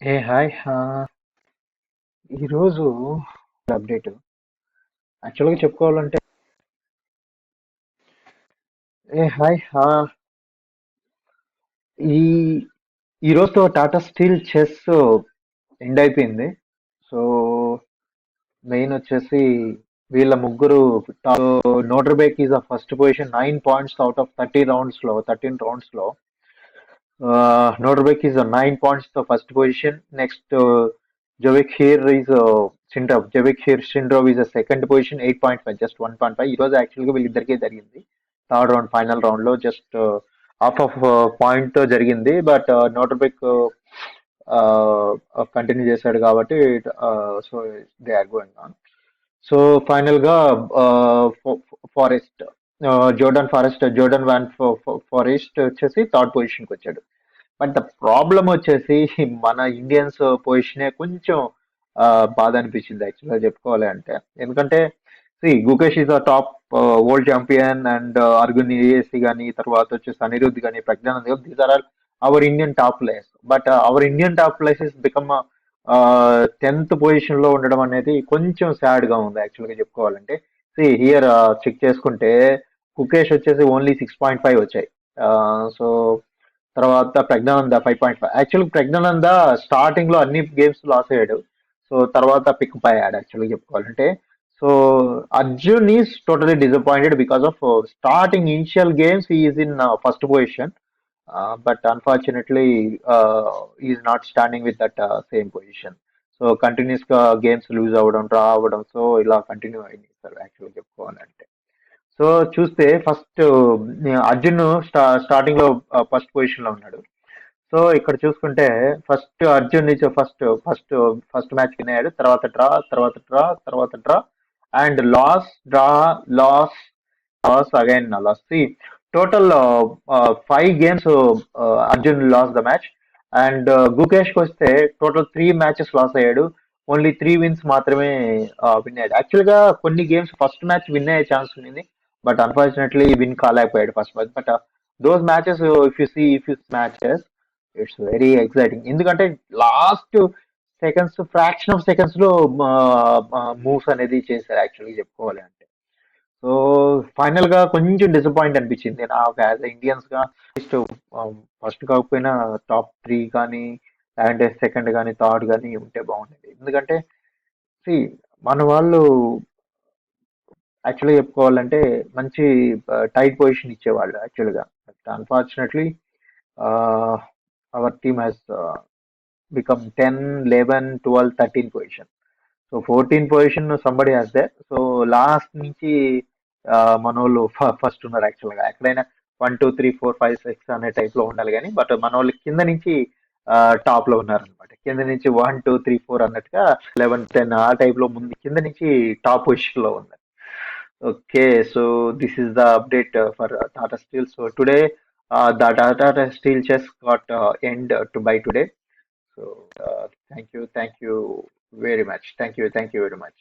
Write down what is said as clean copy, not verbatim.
ఏ hi ఈరోజు update యాక్చువల్గా చెప్పుకోవాలంటే ఏ హాయ్ ఈ ఈ రోజుతో టాటా స్టీల్ చెస్ ఎండ్ అయిపోయింది. సో మెయిన్ వచ్చేసి వీళ్ళ ముగ్గురు నోటర్బేక్ ఈజ్ ఆ first position 9 points out of 13 rounds లో Norbek is a 9 points to first position. Next, Jovic here is Sindrov. Jovic here Sindrov is a second position, 8.5, just 1.5. It was actually వీళ్ళిద్దరికీ జరిగింది. Third round final round లో just half of point తో జరిగింది. But Nodirbek continue చేశాడు కాబట్టి so they are going on. So final గా Foreest Jorden van Foreest వచ్చేసి third position కి వచ్చాడు. బట్ ద ప్రాబ్లం వచ్చేసి మన ఇండియన్స్ పొజిషనే కొంచెం బాధ అనిపించింది యాక్చువల్గా చెప్పుకోవాలి అంటే. ఎందుకంటే Gukesh is a top world champion and Arjun ఏఎస్సి కానీ తర్వాత వచ్చేసి అనిరుద్ధ్ కానీ ప్రజ్ఞానంద్ కానీ these are all our Indian top players. But our Indian top players become 10th position లో ఉండడం అనేది కొంచెం సాడ్ గా ఉంది యాక్చువల్గా చెప్పుకోవాలంటే. హియర్ చెక్ చేసుకుంటే కుకేష్ వచ్చేసి ఓన్లీ 6.5 వచ్చాయి. సో తర్వాత ప్రజ్ఞానంద 5.5. యాక్చువల్ ప్రజ్ఞానంద స్టార్టింగ్ లో అన్ని గేమ్స్ లాస్ అయ్యాడు. సో తర్వాత పికప్ అయ్యాడు యాక్చువల్గా చెప్పుకోవాలంటే. So Arjun is totally disappointed because of starting initial games is in first position. But unfortunately is not standing with that same position. So continuous గా games loose అవ్వడం draw అవ్వడం so ఇలా continue అయింది sir యాక్చువల్గా చెప్పుకోవాలంటే. సో చూస్తే first Arjun starting లో first position లో ఉన్నాడు. సో ఇక్కడ చూసుకుంటే ఫస్ట్ అర్జున్ నుంచి ఫస్ట్ మ్యాచ్ విన్ అయ్యాడు. తర్వాత draw and loss again loss. Total 5 games Arjun loss the match. And Gukesh కి వస్తే టోటల్ 3 మ్యాచెస్ లాస్ అయ్యాడు. ఓన్లీ 3 విన్స్ మాత్రమే విన్ అయ్యాడు. యాక్చువల్ గా కొన్ని గేమ్స్ ఫస్ట్ మ్యాచ్ విన్ అయ్యే ఛాన్స్ ఉంది. బట్ అన్ఫార్చునేట్లీ విన్ కాలేకపోయాడు first match. But those matches if you matches it's very exciting. ఎందుకంటే last seconds fraction of seconds లో మూవ్స్ అనేది చేశారు యాక్చువల్గా చెప్పుకోవాలి అంటే. సో ఫైనల్ గా కొంచెం డిసప్పాయింట్ అనిపించింది నాకు యాజ్ ఇండియన్స్ గా. జస్ట్ ఫస్ట్ కాకపోయినా టాప్ 3 కానీ లేదంటే సెకండ్ కానీ థర్డ్ కానీ ఉంటే బాగుండేది. ఎందుకంటే see, మన వాళ్ళు యాక్చువల్గా చెప్పుకోవాలంటే మంచి టైట్ పొజిషన్ ఇచ్చేవాళ్ళు యాక్చువల్గా. But unfortunately our team has become 10, 11, 12, 13 position. So 14 position somebody has they. So last నుంచి మన వాళ్ళు ఫస్ట్ ఉన్నారు యాక్చువల్గా. ఎక్కడైనా 1, 2, 3, 4, 5, 6 అనే టైప్ లో ఉండాలి కానీ బట్ మన వాళ్ళు కింద నుంచి టాప్ లో ఉన్నారనమాట. కింద నుంచి 1, 2, 3, 4 అన్నట్టుగా 11, 10 ఆ టైప్ లో ముందు కింద నుంచి టాప్ పొజిషన్ లో ఉన్నారు. Okay, so this is the update for Tata Steel. So today, the Tata Steel just got end to by today. So thank you very much. Thank you very much.